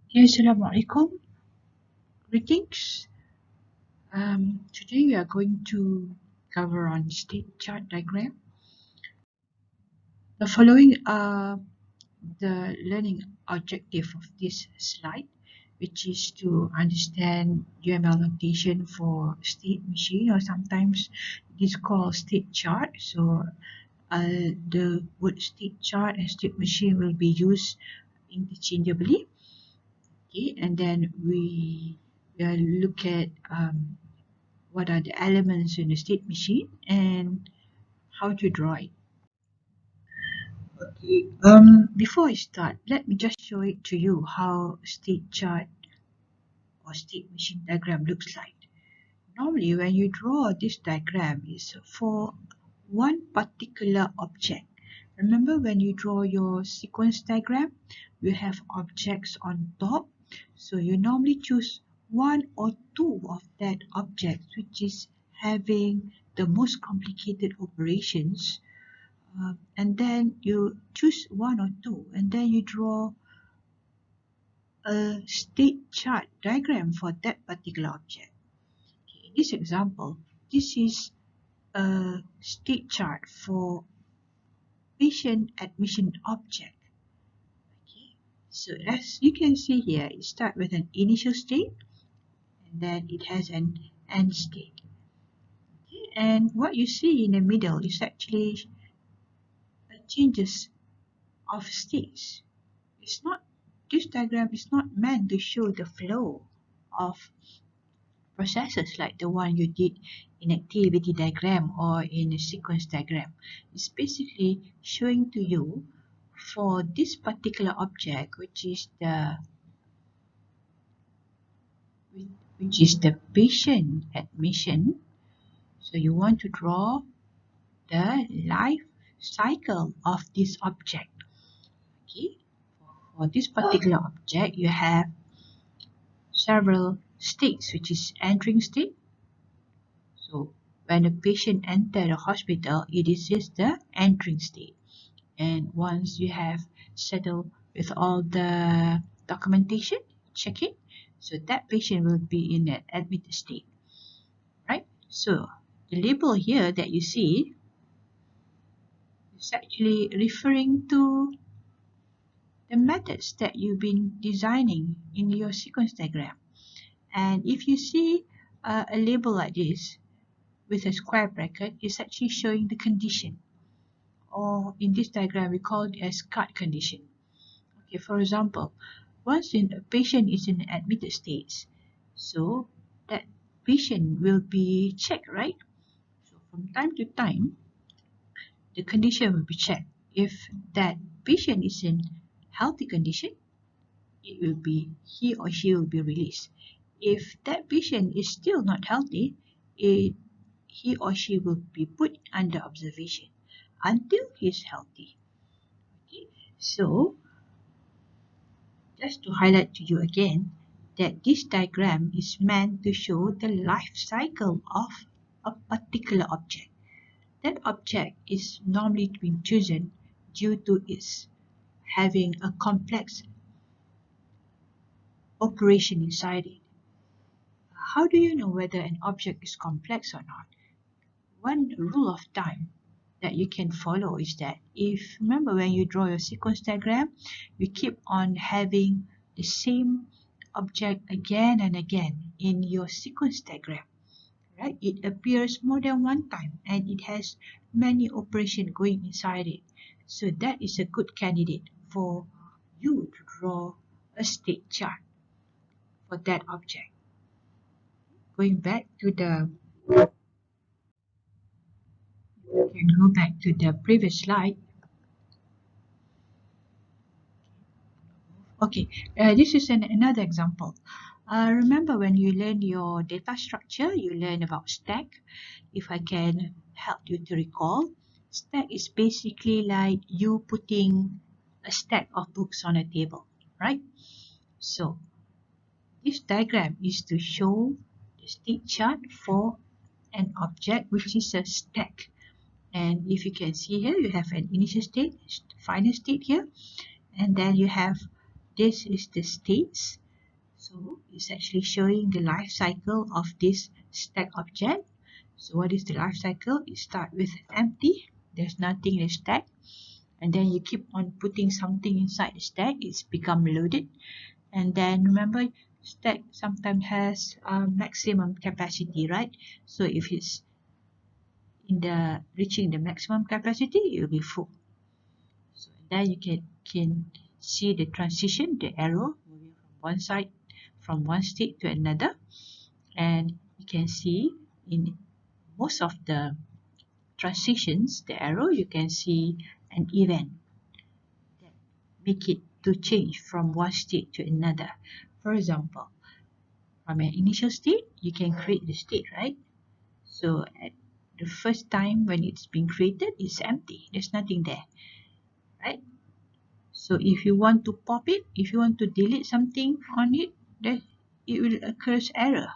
Okay, Assalamualaikum. Greetings. Today we are going to cover on state chart diagram. The following are the learning objective of this slide, which is to understand UML notation for state machine, or sometimes it is called state chart. So the word state chart and state machine will be used interchangeably. Okay, and then we will look at what are the elements in the state machine and how to draw it. Okay. Before I start, let me just show it to you how state chart or state machine diagram looks like. Normally, when you draw this diagram, is for one particular object. Remember when you draw your sequence diagram, you have objects on top. So you normally choose one or two of that object, which is having the most complicated operations. And then you choose one or two, and then you draw a state chart diagram for that particular object. Okay, in this example, this is a state chart for patient admission object. Okay, so as you can see here, it starts with an initial state and then it has an end state. Okay, and what you see in the middle is actually changes of states. It's not, this diagram is not meant to show the flow of processes like the one you did in activity diagram or in a sequence diagram. It's basically showing to you for this particular object, which is the patient admission. So you want to draw the life cycle of this object. Okay, for this particular object, you have several states, which is entering state. So when a patient enters the hospital, it is just the entering state. And once you have settled with all the documentation, check it. So that patient will be in an admitted state, right? So the label here that you see is actually referring to the methods that you've been designing in your sequence diagram. And if you see a label like this with a square bracket, it's actually showing the condition. Or in this diagram, we call it as CART condition. Okay, for example, once a patient is in admitted state, so that patient will be checked, right? So from time to time, the condition will be checked. If that patient is in healthy condition, it will be, he or she will be released. If that patient is still not healthy, he or she will be put under observation until he is healthy. Okay, so just to highlight to you again that this diagram is meant to show the life cycle of a particular object. That object is normally being chosen due to its having a complex operation inside it. How do you know whether an object is complex or not? One rule of thumb that you can follow is that if, remember when you draw your sequence diagram, you keep on having the same object again and again in your sequence diagram, right? It appears more than one time and it has many operations going inside it. So that is a good candidate for you to draw a state chart for that object. Going back to the, you can go back to the previous slide. Okay, this is another example. Remember when you learn your data structure, you learn about stack. If I can help you to recall, stack is basically like you putting a stack of books on a table, right? So this diagram is to show the state chart for an object which is a stack. And if you can see here, you have an initial state, final state here, and then you have this is the states. So it's actually showing the life cycle of this stack object. So what is the life cycle? It starts with empty. There's nothing in the stack. And then you keep on putting something inside the stack. It's become loaded. And then remember, stack sometimes has maximum capacity, right? So if it's reaching the maximum capacity, it will be full. So then you can see the transition, the arrow moving from one state to another, and you can see in most of the transitions, the arrow, you can see an event that make it to change from one state to another. For example, from an initial state, you can create the state, right? So at the first time when it's being created, it's empty. There's nothing there, right? So if you want to pop it, if you want to delete something on it, then it will occur error,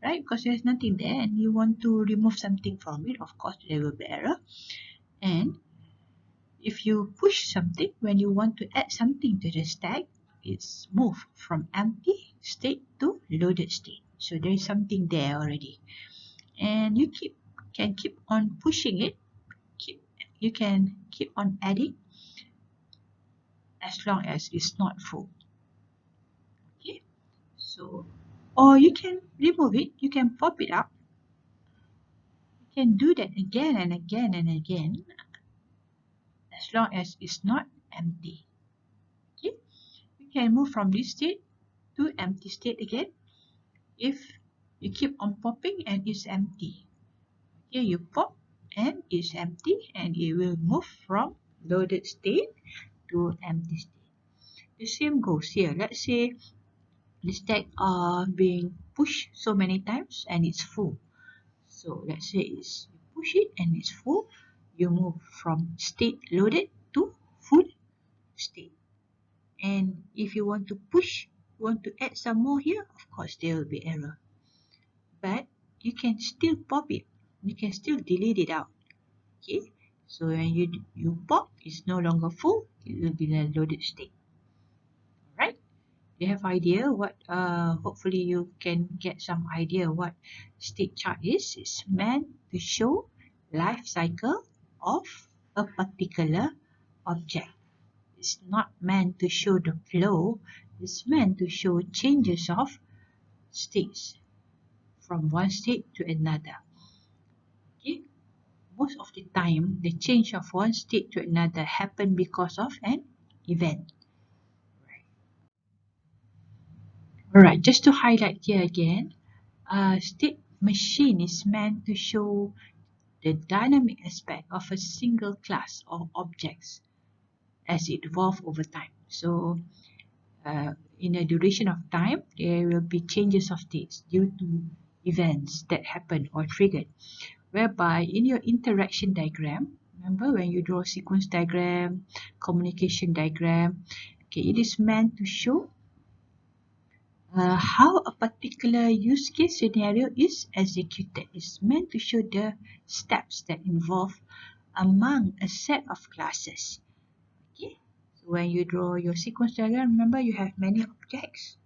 right? Because there's nothing there and you want to remove something from it, of course there will be error. And if you push something, when you want to add something to the stack, it's moved from empty state to loaded state. So there is something there already. And you can keep on pushing it. You can keep on adding as long as it's not full. Okay, so or you can remove it. You can pop it up. You can do that again and again and again, as long as it's not empty. Okay, you can move from this state to empty state again if you keep on popping and it's empty. Here you pop and it's empty, and it will move from loaded state to empty state. The same goes here. Let's say the stack are being pushed so many times and it's full. So let's say you push it and it's full. You move from state loaded to full state. And if you want to push, you want to add some more here, of course there will be error. But you can still pop it. You can still delete it out. Okay, so when you pop, it's no longer full. It will be in a loaded state. Alright, you have idea what? Hopefully you can get some idea what state chart is. It's meant to show life cycle of a particular object. It's not meant to show the flow. It's meant to show changes of states from one state to another. Okay, most of the time, the change of one state to another happen because of an event. Alright, just to highlight here again, state machine is meant to show the dynamic aspect of a single class of objects as it evolves over time. So, in a duration of time, there will be changes of states due to events that happen or triggered. Whereby in your interaction diagram, remember when you draw sequence diagram, communication diagram, okay, it is meant to show how a particular use case scenario is executed. It's meant to show the steps that involve among a set of classes. Okay, so when you draw your sequence diagram, remember you have many objects,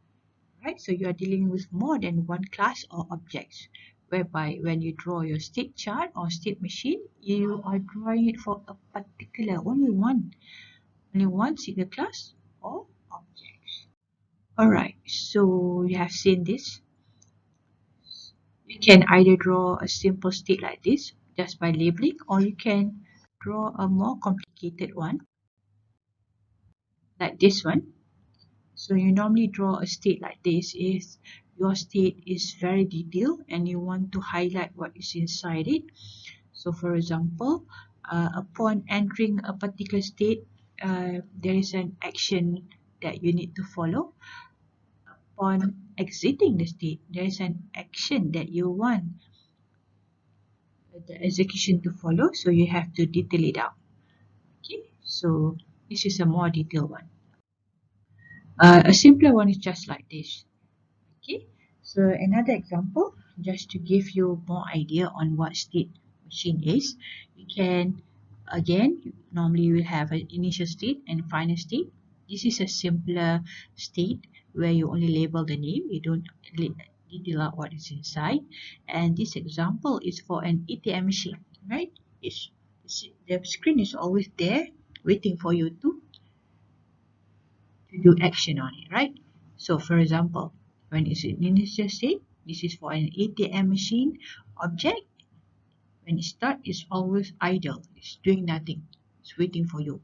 right? So you are dealing with more than one class or objects. Whereby when you draw your state chart or state machine, you are drawing it for a particular only one single class or objects. Alright, so you have seen this. You can either draw a simple state like this just by labeling, or you can draw a more complicated one like this one. So you normally draw a state like this if your state is very detailed and you want to highlight what is inside it. So for example, upon entering a particular state, there is an action that you need to follow. Upon exiting the state, there is an action that you want the execution to follow, so you have to detail it out. Okay, so this is a more detailed one. A simpler one is just like this. Okay, so another example, just to give you more idea on what state machine is, you can, again, normally you will have an initial state and final state. This is a simpler state where you only label the name, you don't detail out what is inside. And this example is for an ATM machine, right? The screen is always there waiting for you to do action on it, right? So for example, when it's in initial state, this is for an ATM machine object. When it starts, it's always idle. It's doing nothing. It's waiting for you.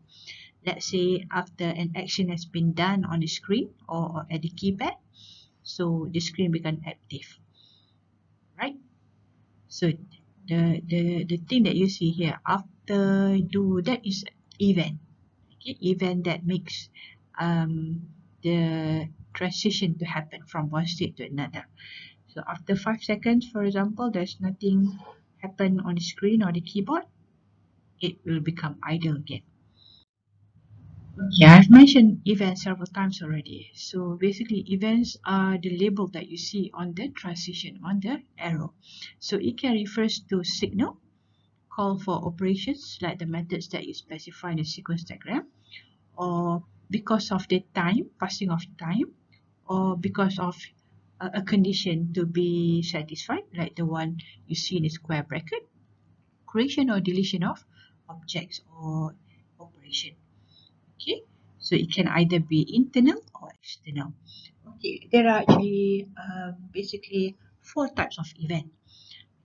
Let's say after an action has been done on the screen or at the keypad, so the screen becomes active, right? So the thing that you see here after do that is event. Okay, event that makes the transition to happen from one state to another. So after 5 seconds, for example, there's nothing happen on the screen or the keyboard, it will become idle again. Yeah, I've mentioned events several times already. So basically events are the label that you see on the transition, on the arrow. So it can refers to signal, call for operations like the methods that you specify in the sequence diagram, or because of the time, passing of time, or because of a condition to be satisfied, like the one you see in the square bracket, creation or deletion of objects or operation. Okay, so it can either be internal or external. Okay, there are actually basically 4 types of event.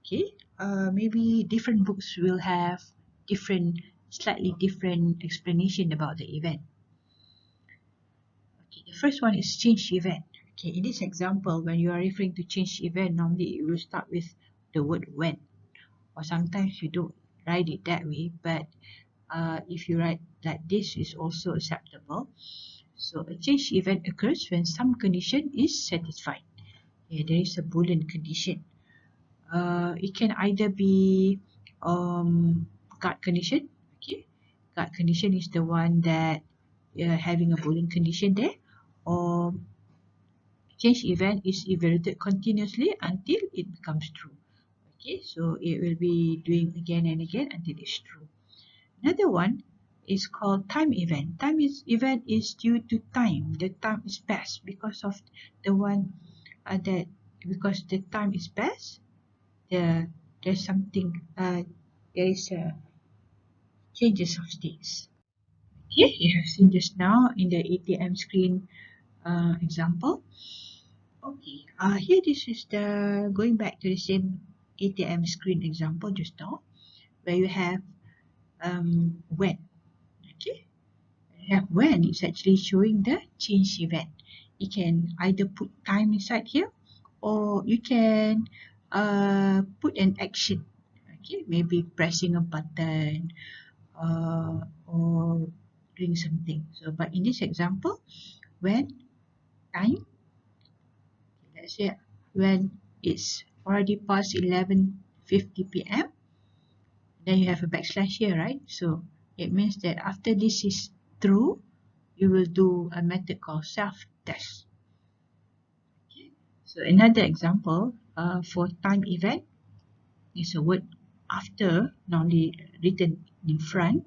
Okay, maybe different books will have slightly different explanation about the event. Okay, the first one is change event. Okay, in this example, when you are referring to change event, normally you will start with the word when, or sometimes you don't write it that way, but if you write like this is also acceptable. So a change event occurs when some condition is satisfied. Okay, there is a Boolean condition. It can either be guard condition. Okay, guard condition is the one that having a Boolean condition there, or change event is evaluated continuously until it becomes true. Okay, so it will be doing again and again until it's true. Another one is called time event. Event is due to time. The time is passed because of the one that because the time is passed. There's something there is changes of states. Okay, you have seen just now in the ATM screen example. Okay, here this is the going back to the same ATM screen example just now, where you have when. Okay, you have when it's actually showing the change event. You can either put time inside here, or you can put an action. Okay, maybe pressing a button or doing something. So, but in this example, when time, let's say when it's already past 11:50 p.m., then you have a backslash here, right? So it means that after this is true, you will do a method called self-test. Okay. So another example for time event is a word after, normally written in front.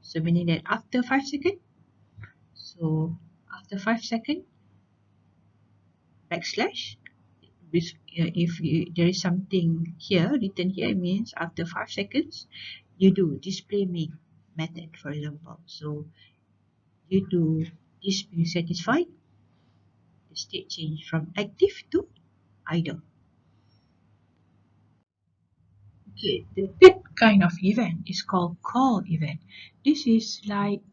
So meaning that after 5 seconds, so after 5 seconds, backslash, if there is something here written here, means after 5 seconds you do display main method, for example. So due to this being satisfied, the state change from active to idle. Okay, the third kind of event is called call event. This is like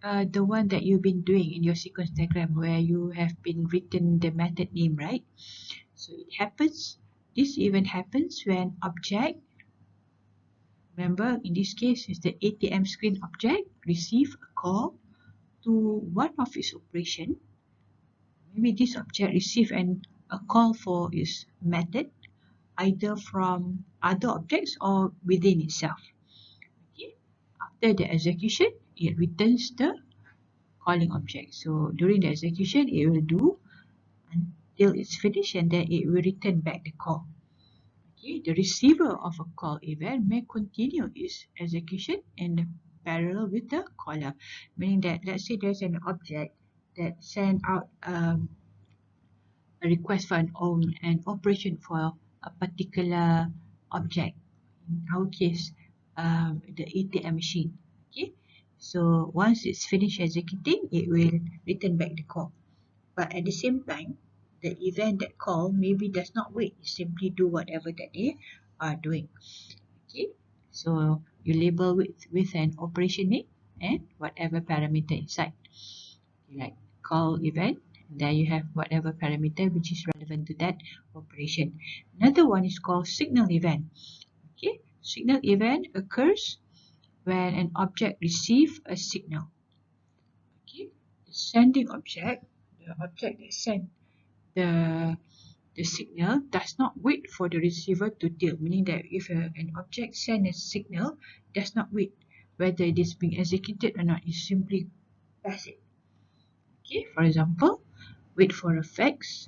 the one that you've been doing in your sequence diagram, where you have been written the method name, right? So this event happens when object, remember in this case is the ATM screen object, receive a call to one of its operation. Maybe this object receive a call for its method, either from other objects or within itself. Okay. After the execution, it returns the calling object. So during the execution, it will do until it's finished, and then it will return back the call. Okay, the receiver of a call event may continue its execution and parallel with the caller, meaning that let's say there's an object that send out a request for an operation for a particular object. In our case, the ATM machine. Okay, so once it's finished executing, it will return back the call. But at the same time, the event that call maybe does not wait. It simply do whatever that they are doing. Okay, so you label with an operation name and whatever parameter inside. Like call event, then you have whatever parameter which is relevant to that operation. Another one is called signal event. Okay, signal event occurs when an object receives a signal. Okay, the sending object, the object that sent the signal does not wait for the receiver to tell, meaning that if an object sends a signal, does not wait whether it is being executed or not, it simply pass it. Okay, for example, wait for a fax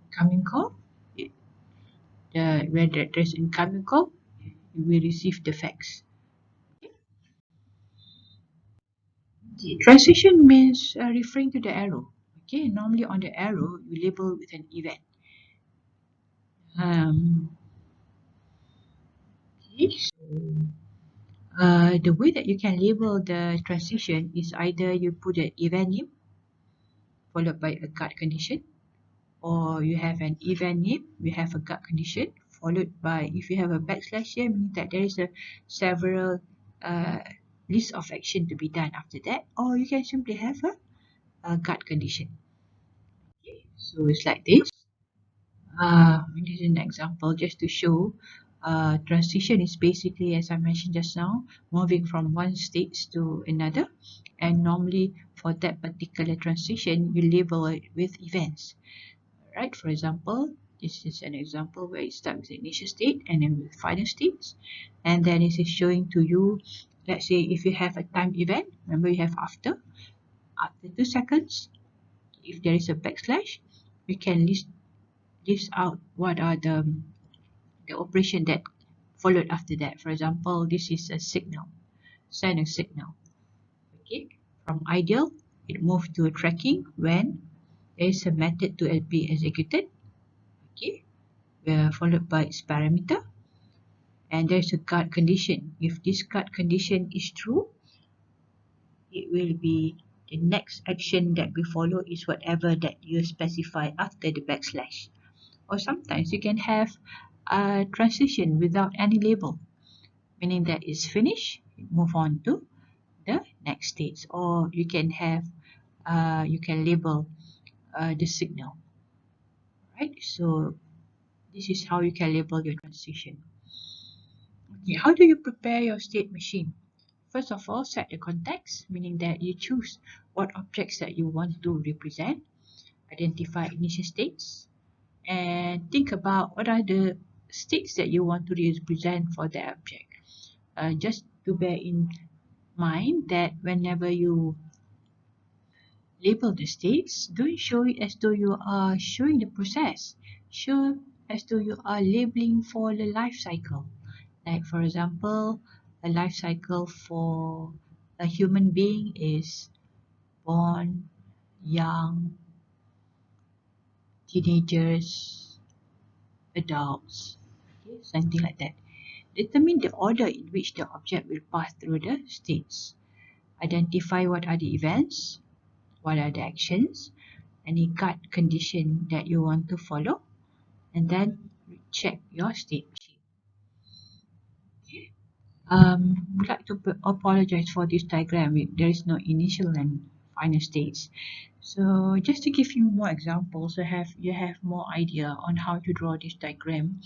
incoming call. When there's incoming call, you will receive the fax. The transition means referring to the arrow. Okay, normally on the arrow you label with an event. Okay, so the way that you can label the transition is either you put an event name followed by a guard condition, or you have an event name, you have a guard condition followed by, if you have a backslash here, meaning that there is a several list of action to be done after that, or you can simply have a guard condition. Okay, so it's like this. This is an example just to show transition is basically, as I mentioned just now, moving from one state to another, and normally for that particular transition you label it with events. Right, for example, this is an example where it starts with the initial state and then with final states, and then it is showing to you, let's say if you have a time event, remember you have after 2 seconds, if there is a backslash, we can list out what are the operation that followed after that. For example, this is a signal, send a signal. Okay, from ideal it moved to tracking when there is a method to be executed. Okay, followed by its parameter, and there's a guard condition. If this guard condition is true, it will be the next action that we follow is whatever that you specify after the backslash. Or sometimes you can have a transition without any label, meaning that it's finished, move on to the next stage. Or you can have you can label the signal, right? So this is how you can label your transition. Okay, how do you prepare your state machine? First of all, set the context, meaning that you choose what objects that you want to represent, identify initial states, and think about what are the states that you want to represent for the object. Just to bear in mind that whenever you label the states, don't show it as though you are showing the process. Show as though you are labeling for the life cycle. Like for example, a life cycle for a human being is born, young, teenagers, adults, okay, something like that. Determine the order in which the object will pass through the states. Identify what are the events, what are the actions, any guard condition that you want to follow, and then check your state machine. Would like to apologize for this diagram. There is no initial and final states. So just to give you more examples, you have more idea on how to draw this diagram.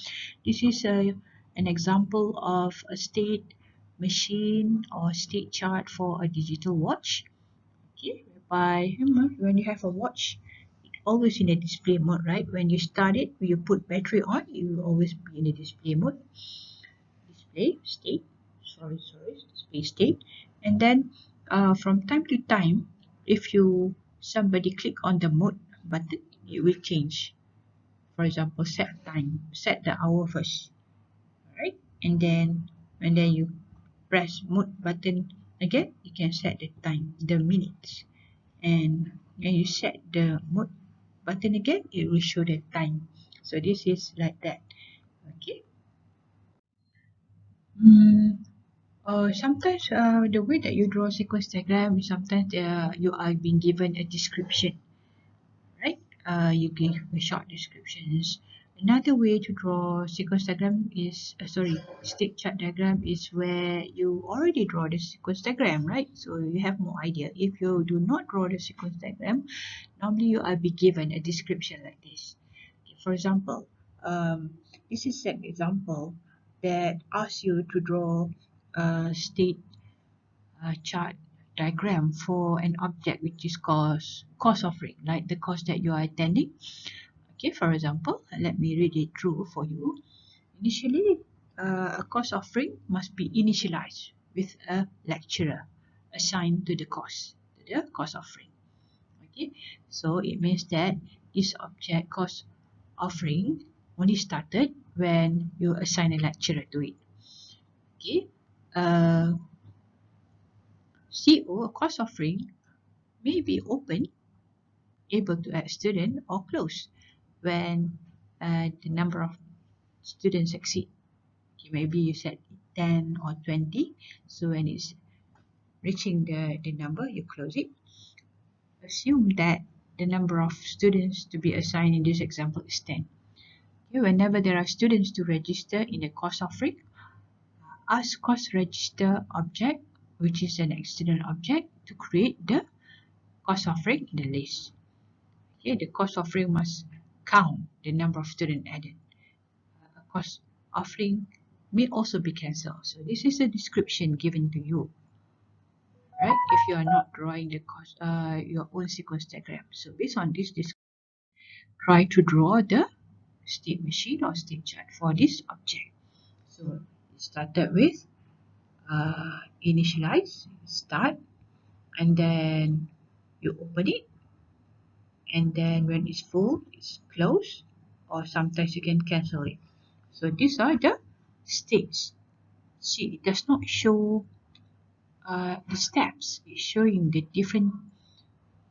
This is an example of a state machine or state chart for a digital watch. Okay, whereby when you have a watch, it's always in a display mode, right? When you start it, when you put battery on, it will always be in a display mode. Display state, display state, and then from time to time, if somebody click on the mode button, it will change. For example, set time, set the hour first, alright, and then you press mode button again, you can set the time, the minutes. And when you set the mode button again, it will show the time. So this is like that. Okay. Sometimes the way that you draw sequence diagram, sometimes you are being given a description, right? You give a short descriptions. Another way to draw sequence diagram is, state chart diagram is where you already draw the sequence diagram, right? So you have more idea. If you do not draw the sequence diagram, normally you are be given a description like this. Okay, for example, this is an example that asks you to draw a state chart diagram for an object which is course offering, like the course that you are attending. Okay, for example, let me read it through for you. Initially, a course offering must be initialized with a lecturer assigned to the course offering. Okay, so it means that this object course offering only started when you assign a lecturer to it. Okay, CO, a course offering, may be open, able to add student, or close when the number of students exceed. Okay, maybe you set 10 or 20, so when it's reaching the number, you close it. Assume that the number of students to be assigned in this example is 10. Okay, whenever there are students to register in the course offering, ask course register object, which is an external object, to create the course offering in the list. Okay, the course offering must count the number of students added. A course offering may also be cancelled. So this is a description given to you, right? If you are not drawing the course, your own sequence diagram. So based on this, try to draw the state machine or state chart for this object. So it started with initialize, start, and then you open it, and then when it's full, it's close, or sometimes you can cancel it. So these are the states. See, it does not show the steps. It's showing the different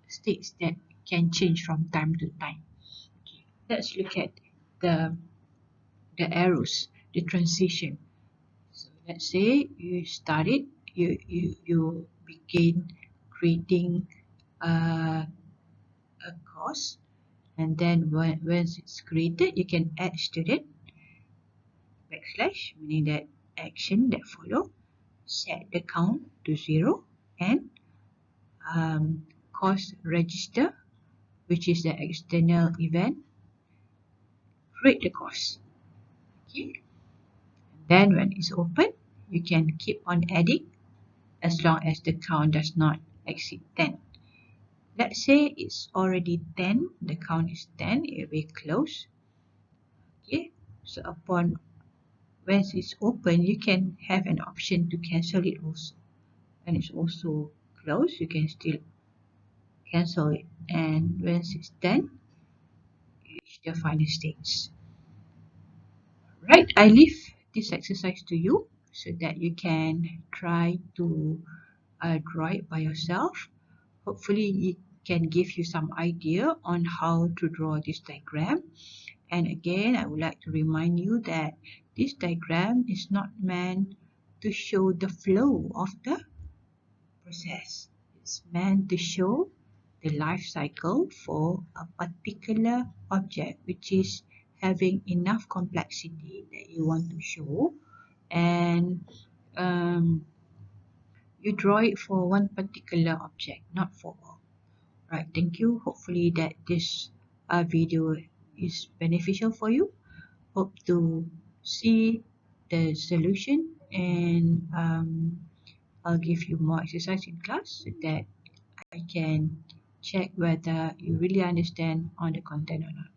states that can change from time to time. Okay, let's look at the arrows, the transition. So let's say you started, you begin creating a course, and then once it's created, you can add student backslash, meaning that action that follow, set the count to 0, and course register, which is the external event, create the course. Okay. Then when it's open, you can keep on adding as long as the count does not exceed 10. Let's say it's already 10, the count is 10, it will be close. Okay, so upon when it's open, you can have an option to cancel it also. When it's also closed, you can still cancel it. And when it's done, you reach the final stage. Right, I leave this exercise to you so that you can try to draw it by yourself. Hopefully it can give you some idea on how to draw this diagram. And again, I would like to remind you that this diagram is not meant to show the flow of the process. It's meant to show the life cycle for a particular object which is having enough complexity that you want to show, and you draw it for one particular object, not for all. Right, thank you. Hopefully that this video is beneficial for you. Hope to see the solution, and I'll give you more exercise in class so that I can check whether you really understand on the content or not.